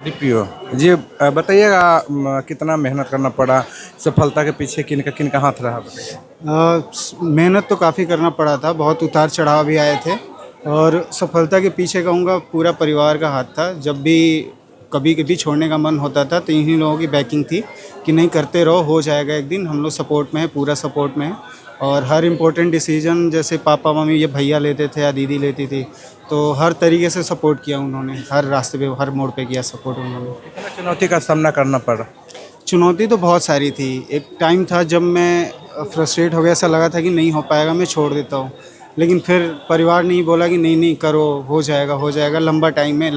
DPO जी। बताइएगा कितना मेहनत करना पड़ा, सफलता के पीछे किनका हाथ रहा, बताइए। मेहनत तो काफ़ी करना पड़ा था, बहुत उतार चढ़ाव भी आए थे। और सफलता के पीछे कहूँगा पूरा परिवार का हाथ था। जब भी कभी कभी छोड़ने का मन होता था तो इन्हीं लोगों की बैकिंग थी कि नहीं, करते रहो, हो जाएगा एक दिन। हम लोग सपोर्ट में है, पूरा सपोर्ट में है। और हर इम्पोर्टेंट डिसीजन जैसे पापा मम्मी ये भैया लेते थे या दीदी लेती थी, तो हर तरीके से सपोर्ट किया उन्होंने, हर रास्ते पे हर मोड़ पे किया सपोर्ट उन्होंने। कितना चुनौती का सामना करना पड़ा। चुनौती तो बहुत सारी थी। एक टाइम था जब मैं फ्रस्ट्रेट हो गया, ऐसा लगा था कि नहीं हो पाएगा, मैं छोड़ देता हूँ। लेकिन फिर परिवार ने ही बोला कि नहीं नहीं करो, हो जाएगा हो जाएगा, लंबा टाइम है,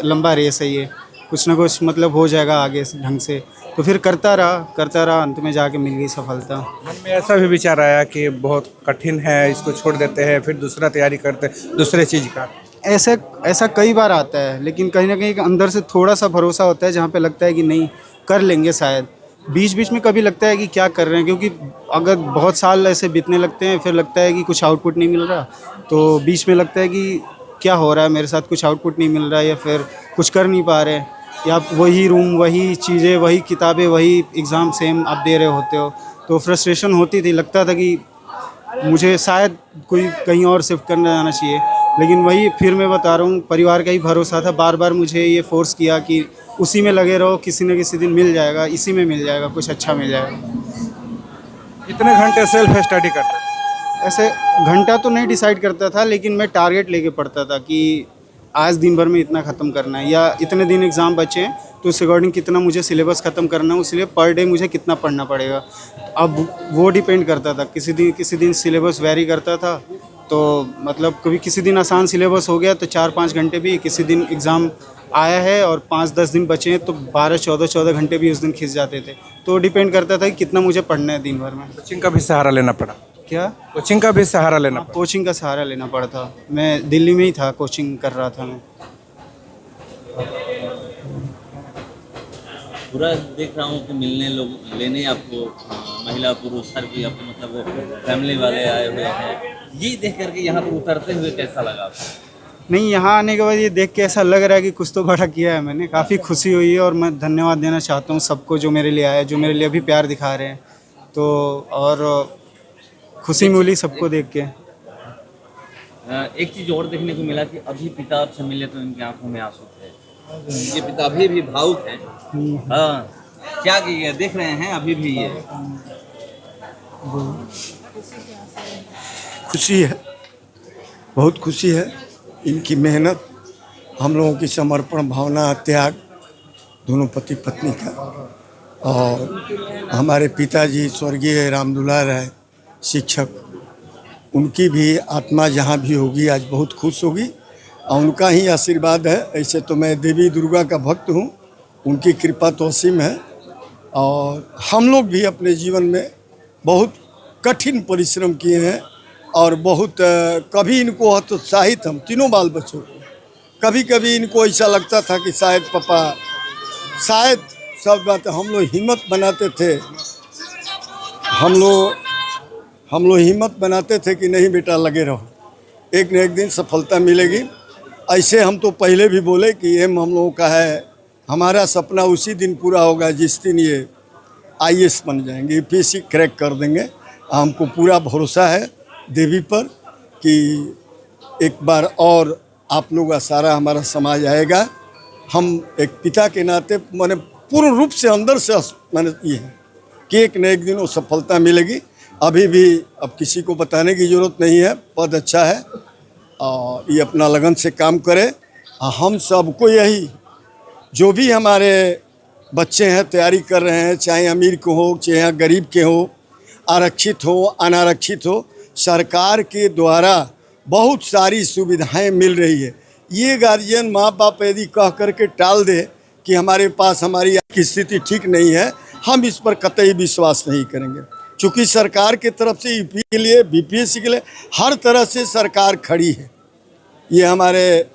लंबा रेस है ये, कुछ ना कुछ मतलब हो जाएगा आगे से ढंग से। तो फिर करता रहा, अंत में जाके मिल गई सफलता। मन में ऐसा भी विचार आया कि बहुत कठिन है, इसको छोड़ देते हैं, फिर दूसरा तैयारी करते दूसरे चीज़ का। ऐसा ऐसा कई बार आता है, लेकिन कहीं ना कहीं अंदर से थोड़ा सा भरोसा होता है, जहाँ पे लगता है कि नहीं कर लेंगे शायद। बीच बीच में कभी लगता है कि क्या कर रहे हैं, क्योंकि अगर बहुत साल ऐसे बीतने लगते हैं फिर लगता है कि कुछ आउटपुट नहीं मिल रहा। तो बीच में लगता है कि क्या हो रहा है मेरे साथ, कुछ आउटपुट नहीं मिल रहा है, या फिर कुछ कर नहीं पा रहे, या वही रूम, वही चीज़ें, वही किताबें, वही एग्ज़ाम सेम आप दे रहे होते हो। तो फ्रस्ट्रेशन होती थी, लगता था कि मुझे शायद कोई कहीं और शिफ्ट करने जाना चाहिए। लेकिन वही फिर मैं बता रहा हूँ, परिवार का ही भरोसा था, बार बार मुझे ये फोर्स किया कि उसी में लगे रहो, किसी न किसी दिन मिल जाएगा, इसी में मिल जाएगा, कुछ अच्छा मिल जाएगा। कितने घंटे सेल्फ स्टडी करते थे? ऐसे घंटा तो नहीं डिसाइड करता था, लेकिन मैं टारगेट लेके पढ़ता था कि आज दिन भर में इतना ख़त्म करना है, या इतने दिन एग्ज़ाम बचे हैं तो उस अकॉर्डिंग कितना मुझे सिलेबस ख़त्म करना है, इसलिए पर डे मुझे कितना पढ़ना पड़ेगा। अब वो डिपेंड करता था, किसी दिन सिलेबस वेरी करता था, तो मतलब कभी किसी दिन आसान सिलेबस हो गया तो 4-5 घंटे भी, किसी दिन एग्ज़ाम आया है और 5-10 दिन बचे हैं तो 12-14 घंटे भी उस दिन खिंच जाते थे। तो डिपेंड करता था कि कितना मुझे पढ़ना है दिन भर में। कोचिंग का भी सहारा लेना पड़ा। क्या? कोचिंग का भी सहारा लेना पड़ा। कोचिंग का सहारा लेना पड़ा था। मैं दिल्ली में ही था, कोचिंग कर रहा था मैं। पूरा देख रहा हूँ कि मिलने लोग लेने आपको महिला पुरुष हर कोई आपको मतलब फैमिली वाले आए हुए हैं। ये देख करके यहाँ पर उतरते हुए कैसा लगा आपको? नहीं, यहाँ आने के बाद ये देख के ऐसा लग रहा है कि कुछ तो बड़ा किया है मैंने, काफ़ी खुशी हुई है। और मैं धन्यवाद देना चाहता हूँ सबको जो मेरे लिए आए, जो मेरे लिए अभी प्यार दिखा रहे हैं। तो और खुशी मिली सबको देख के। एक चीज़ और देखने को मिला कि अभी पिता आपसे मिले तो इनकी आंखों में आंसू थे। ये पिता अभी भी भावुक हैं। हाँ, क्या किए देख रहे हैं अभी भी ये? खुशी है, बहुत खुशी है। इनकी मेहनत, हम लोगों की समर्पण भावना, त्याग, दोनों पति पत्नी का। और हमारे पिताजी स्वर्गीय रामदुलार राय शिक्षक, उनकी भी आत्मा जहाँ भी होगी आज बहुत खुश होगी, और उनका ही आशीर्वाद है। ऐसे तो मैं देवी दुर्गा का भक्त हूँ, उनकी कृपा तो असीम है। और हम लोग भी अपने जीवन में बहुत कठिन परिश्रम किए हैं, और बहुत कभी इनको हतोत्साहित, हम तीनों बाल बच्चों को कभी कभी इनको ऐसा लगता था कि शायद पापा, शायद सब बात हम लोग हिम्मत बनाते थे, हम लोग हिम्मत बनाते थे कि नहीं बेटा लगे रहो, एक न एक दिन सफलता मिलेगी। ऐसे हम तो पहले भी बोले कि एम हम लोगों का है, हमारा सपना उसी दिन पूरा होगा जिस दिन ये IAS बन जाएंगे, यूपीएससी क्रैक कर देंगे। हमको पूरा भरोसा है देवी पर कि एक बार और आप लोग का सारा हमारा समाज आएगा। हम एक पिता के नाते मैंने पूर्ण रूप से अंदर से मैंने ये है कि एक न एक दिन वो सफलता मिलेगी। अभी भी अब किसी को बताने की ज़रूरत नहीं है, पद अच्छा है और ये अपना लगन से काम करे। हम सबको यही, जो भी हमारे बच्चे हैं तैयारी कर रहे हैं, चाहे अमीर के हो चाहे गरीब के हो, आरक्षित हो अनारक्षित हो, सरकार के द्वारा बहुत सारी सुविधाएं मिल रही है। ये गार्जियन माँ बाप यदि कह करके टाल दे कि हमारे पास हमारी की स्थिति ठीक नहीं है, हम इस पर कतई विश्वास नहीं करेंगे। चूँकि सरकार की तरफ से यूपी के लिए, बीपीएससी के लिए हर तरह से सरकार खड़ी है। ये हमारे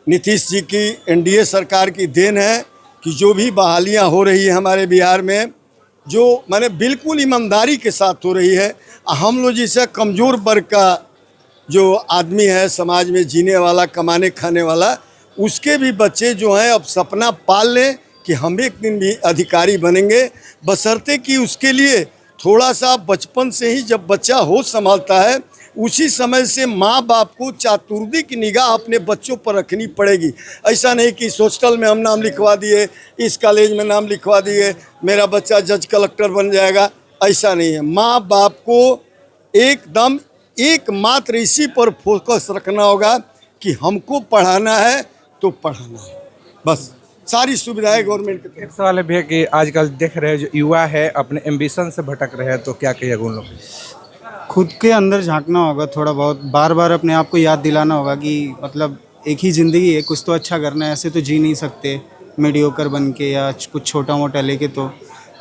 नीतीश जी की एनडीए सरकार की देन है कि जो भी बहालियाँ हो रही है हमारे बिहार में, जो माने बिल्कुल ईमानदारी के साथ हो रही है। हम लोग जैसा कमज़ोर वर्ग का जो आदमी है समाज में जीने वाला, कमाने खाने वाला, उसके भी बच्चे जो हैं अब सपना पाल लें कि हम एक दिन भी अधिकारी बनेंगे, बशर्ते कि उसके लिए थोड़ा सा बचपन से ही जब बच्चा होश संभालता है उसी समय से माँ बाप को चातुर्दी की निगाह अपने बच्चों पर रखनी पड़ेगी। ऐसा नहीं कि इस हॉस्टल में हम नाम लिखवा दिए, इस कॉलेज में नाम लिखवा दिए, मेरा बच्चा जज कलेक्टर बन जाएगा, ऐसा नहीं है। माँ बाप को एकदम एकमात्र इसी पर फोकस रखना होगा कि हमको पढ़ाना है तो पढ़ाना है, बस। सारी सुविधाएं गवर्नमेंट की तरफ। एक सवाल है भैया कि आजकल देख रहे हैं जो युवा है अपने एम्बिशन से भटक रहे हैं, तो क्या कहिएगा उन लोग? खुद के अंदर झांकना होगा थोड़ा बहुत, बार बार अपने आप को याद दिलाना होगा कि मतलब एक ही ज़िंदगी है, कुछ तो अच्छा करना है, ऐसे तो जी नहीं सकते मीडियोकर बन के या कुछ छोटा मोटा लेके। तो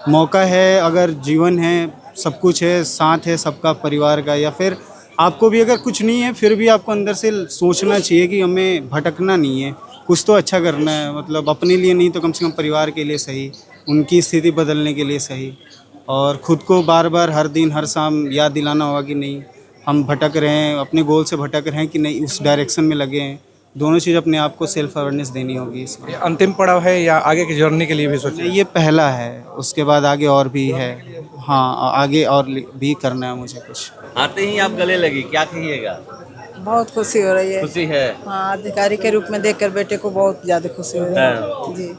मौका है, अगर जीवन है, सब कुछ है, साथ है सबका परिवार का, या फिर आपको भी अगर कुछ नहीं है फिर भी आपको अंदर से सोचना चाहिए कि हमें भटकना नहीं है, कुछ तो अच्छा करना है, मतलब अपने लिए नहीं तो कम से कम परिवार के लिए सही, उनकी स्थिति बदलने के लिए सही। और ख़ुद को बार बार हर दिन हर शाम याद दिलाना होगा कि नहीं हम भटक रहे हैं, अपने गोल से भटक रहे हैं कि नहीं उस डायरेक्शन में लगे हैं। दोनों चीज़ अपने आप को सेल्फ अवेयरनेस देनी होगी इसमें। ये अंतिम पड़ाव है या आगे की जर्नी के लिए भी सोचिए? ये पहला है, उसके बाद आगे और भी है। हाँ, आगे और भी करना है मुझे कुछ। आते ही आप गले लगी, क्या कहिएगा? बहुत खुशी हो रही है। खुशी है? हाँ, अधिकारी के रूप में देखकर बेटे को बहुत ज्यादा खुशी हो रही है। हाँ। जी।